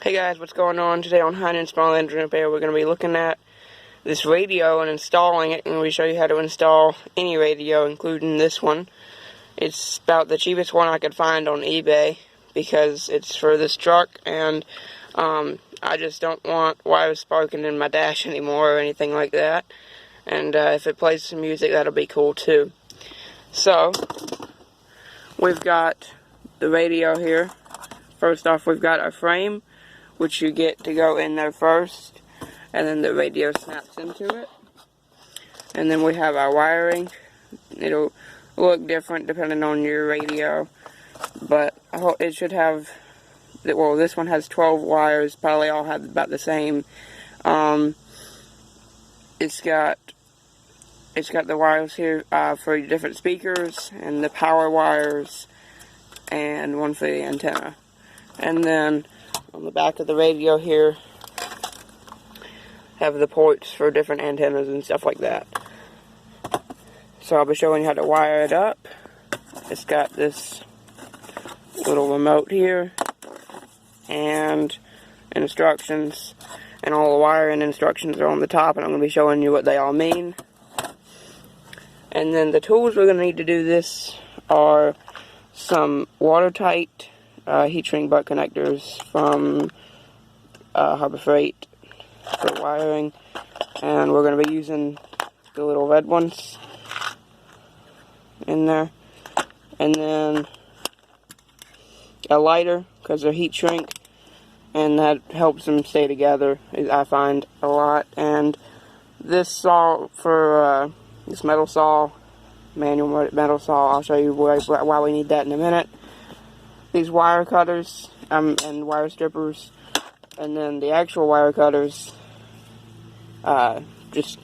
Hey guys, what's going on? Today on High and Small Engine Repair, we're going to be looking at this radio and installing it, and we show you how to install any radio, including this one. It's about the cheapest one I could find on eBay, because it's for this truck, and I just don't want wires sparking in my dash anymore or anything like that. And if it plays some music, that'll be cool too. So, we've got the radio here. First off, we've got our frame, which you get to go in there first, and then the radio snaps into it. And then we have our wiring. It'll look different depending on your radio, but it should have, well, this one has 12 wires, probably all have about the same. It's got the wires here for different speakers, and the power wires, and one for the antenna. And then on the back of the radio here, have the ports for different antennas and stuff like that. So I'll be showing you how to wire it up. It's got this little remote here, and instructions, and all the wiring instructions are on the top, and I'm going to be showing you what they all mean. And then the tools we're going to need to do this are some watertight heat shrink butt connectors from Harbor Freight for wiring, and we're going to be using the little red ones in there, and then a lighter because they're heat shrink, and that helps them stay together, I find, a lot. And this saw for this metal saw, manual metal saw, I'll show you why we need that in a minute. These wire cutters and wire strippers, and then the actual wire cutters, it's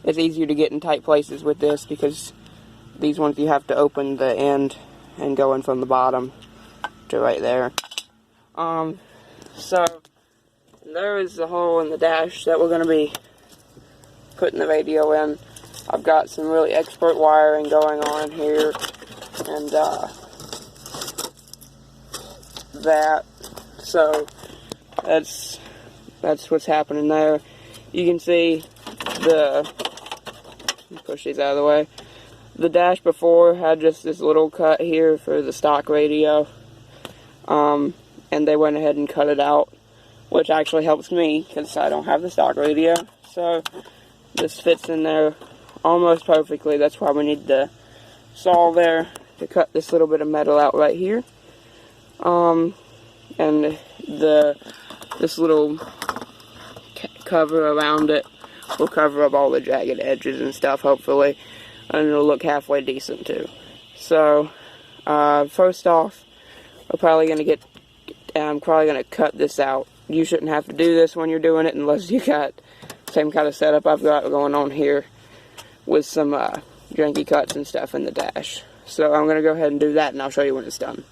easier to get in tight places with this, because these ones you have to open the end and go in from the bottom to right there. So there is the hole in the dash that we're going to be putting the radio in. I've got some really expert wiring going on here, and so that's what's happening there. You can see push these out of the way. The dash before had just this little cut here for the stock radio, and they went ahead and cut it out, which actually helps me because I don't have the stock radio. So this fits in there almost perfectly. That's why we need the saw there to cut this little bit of metal out right here. And this little cover around it will cover up all the jagged edges and stuff, hopefully, and it'll look halfway decent too. So first off, I'm probably gonna cut this out. You shouldn't have to do this when you're doing it unless you got the same kind of setup I've got going on here with some janky cuts and stuff in the dash. So I'm gonna go ahead and do that, and I'll show you when it's done.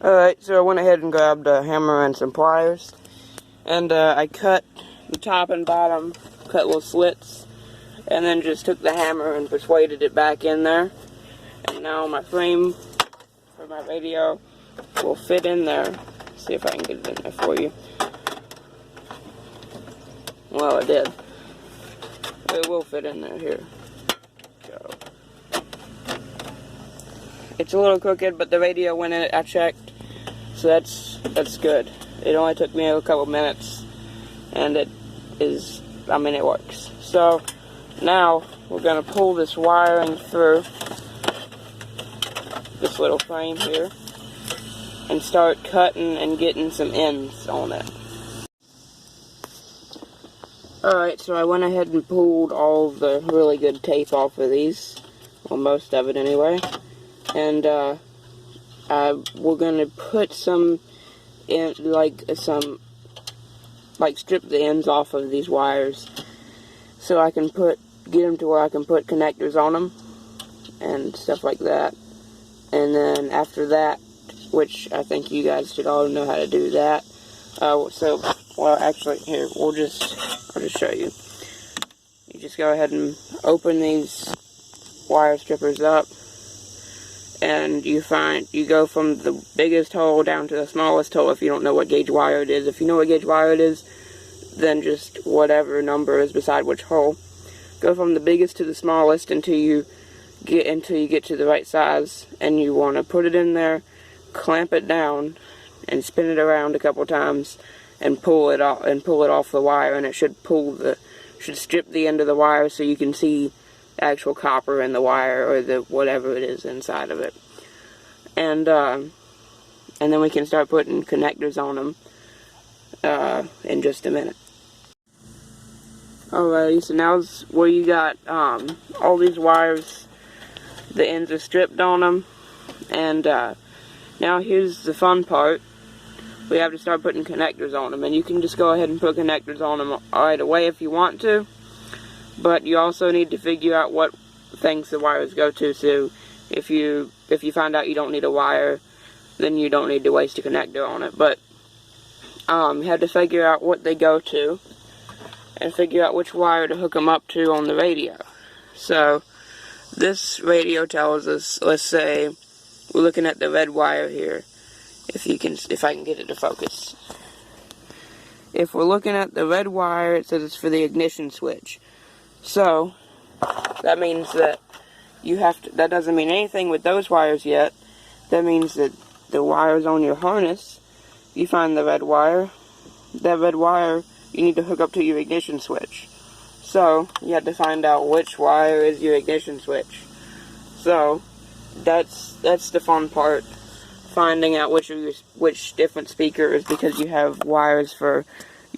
Alright, so I went ahead and grabbed a hammer and some pliers, and I cut the top and bottom, cut little slits, and then just took the hammer and persuaded it back in there. And now my frame for my radio will fit in there. See if I can get it in there for you. Well, it did. It will fit in there. Here. Go. It's a little crooked, but the radio went in it, I checked, so that's good. It only took me a couple minutes, and it works. So now we're going to pull this wiring through this little frame here and start cutting and getting some ends on it. Alright, so I went ahead and pulled all the really good tape off of these, well, most of it anyway, and we're going to put some in, strip the ends off of these wires, so I can get them to where I can put connectors on them and stuff like that. And then after that, which I think you guys should all know how to do that. Well, actually, here, I'll just show you. You just go ahead and open these wire strippers up, and you go from the biggest hole down to the smallest hole if you don't know what gauge wire it is. If you know what gauge wire it is, then just whatever number is beside which hole. Go from the biggest to the smallest until you get to the right size, and you want to put it in there, clamp it down, and spin it around a couple times, and pull it off the wire, and it should strip the end of the wire so you can see actual copper in the wire, or the whatever it is inside of it. And then we can start putting connectors on them in just a minute. Alrighty, so now's where you got all these wires, the ends are stripped on them, and now here's the fun part. We have to start putting connectors on them, and you can just go ahead and put connectors on them right away if you want to, but you also need to figure out what things the wires go to. So if you find out you don't need a wire, then you don't need to waste a connector on it. But you have to figure out what they go to, and figure out which wire to hook them up to on the radio. So this radio tells us, let's say we're looking at the red wire here, if I can get it to focus. If we're looking at the red wire, it says it's for the ignition switch. So that means that that doesn't mean anything with those wires yet. That means that the wires on your harness, you find the red wire, that red wire you need to hook up to your ignition switch. So you have to find out which wire is your ignition switch. So that's the fun part, finding out which different speakers, because you have wires for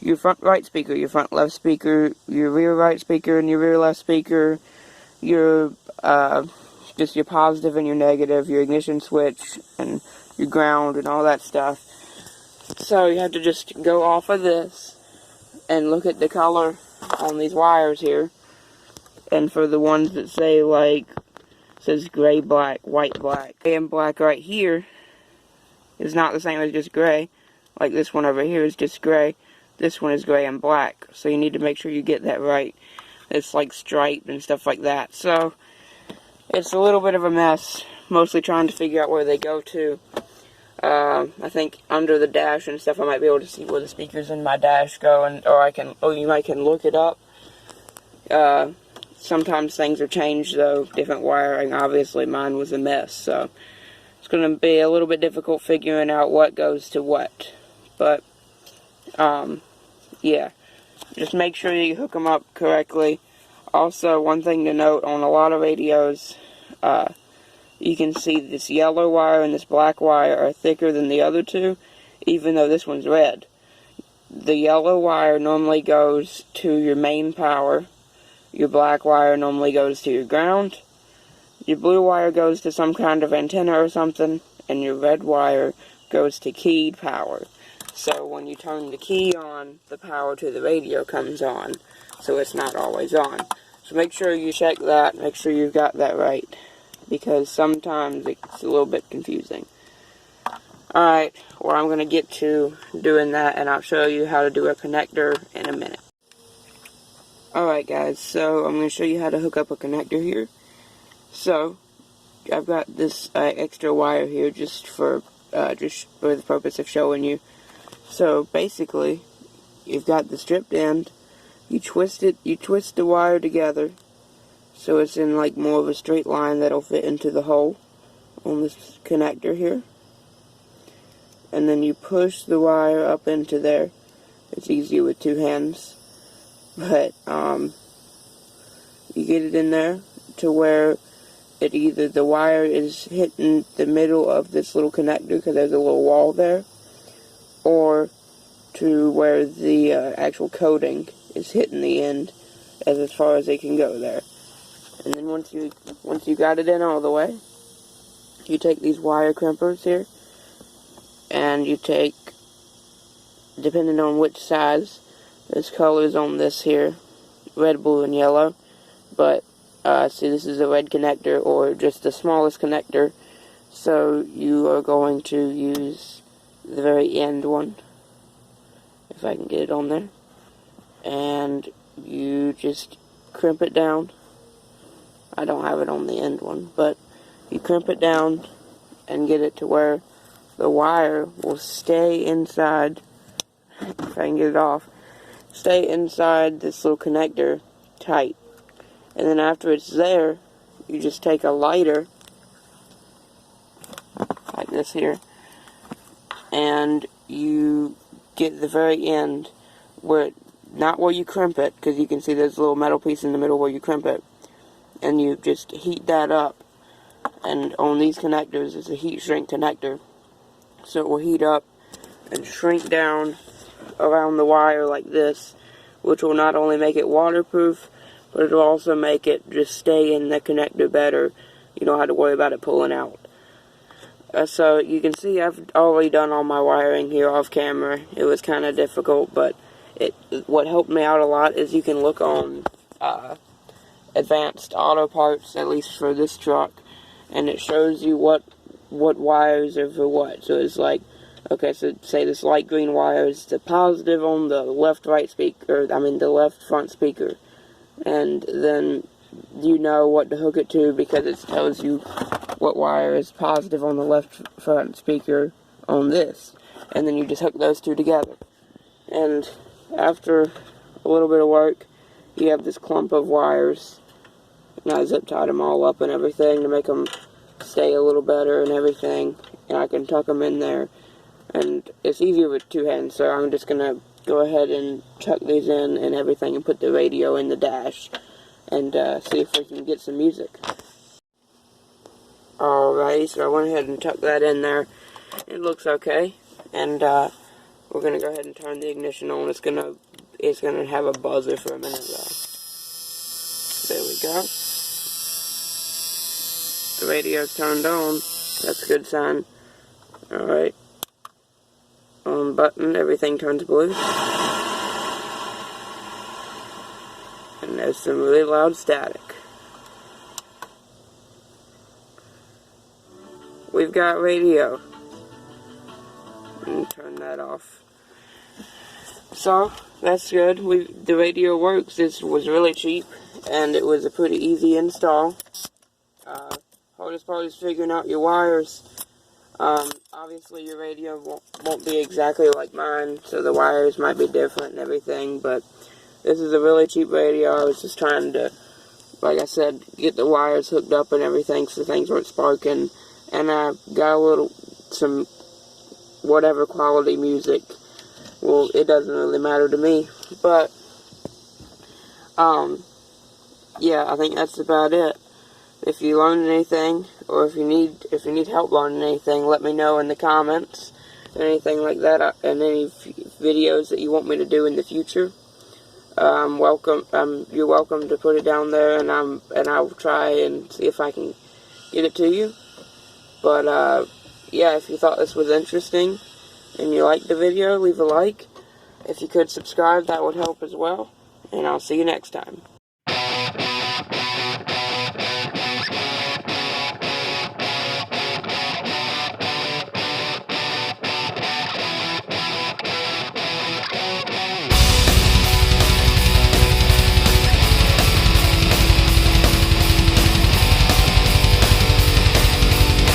your front right speaker, your front left speaker, your rear right speaker, and your rear left speaker, your just your positive and your negative, your ignition switch, and your ground, and all that stuff. So you have to just go off of this and look at the color on these wires here. And for the ones that say, like, says gray, black, white, black, gray and black right here is not the same as just gray. Like this one over here is just gray. This one is gray and black. So you need to make sure you get that right. It's like striped and stuff like that. So it's a little bit of a mess, mostly trying to figure out where they go to. I think under the dash and stuff I might be able to see where the speakers in my dash go, or you might can look it up. Sometimes things are changed though, different wiring. Obviously mine was a mess, so it's going to be a little bit difficult figuring out what goes to what. But yeah, just make sure you hook them up correctly. Also, one thing to note, on a lot of radios, you can see this yellow wire and this black wire are thicker than the other two, even though this one's red. The yellow wire normally goes to your main power, your black wire normally goes to your ground, your blue wire goes to some kind of antenna or something, and your red wire goes to keyed power. So when you turn the key on, the power to the radio comes on, so it's not always on. So make sure you check that, make sure you've got that right, because sometimes it's a little bit confusing. Alright, well, I'm going to get to doing that, and I'll show you how to do a connector in a minute. Alright guys, so I'm going to show you how to hook up a connector here. So, I've got this extra wire here just for the purpose of showing you. So basically, you've got the stripped end, you twist the wire together, so it's in like more of a straight line that'll fit into the hole on this connector here. And then you push the wire up into there. It's easier with two hands. But you get it in there to where either the wire is hitting the middle of this little connector because there's a little wall there, or to where the actual coating is hitting the end as far as it can go there. And then once you got it in all the way, you take these wire crimpers here, and you take, depending on which size, there's colors on this here, red, blue, and yellow, but see, this is a red connector, or just the smallest connector, so you are going to use the very end one, if I can get it on there, and you just crimp it down. I don't have it on the end one, but you crimp it down and get it to where the wire will stay inside, if I can get it off, stay inside this little connector tight. And then after it's there, you just take a lighter, like this here, and you get the very end, where, not where you crimp it, because you can see there's a little metal piece in the middle where you crimp it, and you just heat that up. And on these connectors, it's a heat shrink connector, so it will heat up and shrink down around the wire like this, which will not only make it waterproof, but it will also make it just stay in the connector better. You don't have to worry about it pulling out. So you can see I've already done all my wiring here off camera. It was kind of difficult, but what helped me out a lot is you can look on Advanced Auto Parts, at least for this truck, and it shows you what wires are for what. So it's like, okay, so say this light green wire is the positive on the left front speaker, and then you know what to hook it to because it tells you what wire is positive on the left front speaker on this, and then you just hook those two together. And after a little bit of work, you have this clump of wires, and I zip tied them all up and everything to make them stay a little better and everything, and I can tuck them in there, and it's easier with two hands, so I'm just gonna go ahead and tuck these in and everything and put the radio in the dash and see if we can get some music. Alrighty, so I went ahead and tucked that in there. It looks okay, and we're gonna go ahead and turn the ignition on. It's gonna have a buzzer for a minute though. There we go. The radio's turned on. That's a good sign. Alright. On button, everything turns blue. And there's some really loud static. We've got radio. And turn that off. So, that's good. The radio works. This was really cheap, and it was a pretty easy install. Hardest part is figuring out your wires. Obviously your radio won't be exactly like mine, so the wires might be different and everything, but this is a really cheap radio. I was just trying to, like I said, get the wires hooked up and everything so things weren't sparking, and I got some whatever quality music. Well, it doesn't really matter to me, but yeah, I think that's about it. If you learned anything, or if you need help learning anything, let me know in the comments, anything like that, and any videos that you want me to do in the future. You're welcome to put it down there, and I'll try and see if I can get it to you. But yeah, if you thought this was interesting and you liked the video, leave a like. If you could subscribe, that would help as well. And I'll see you next time.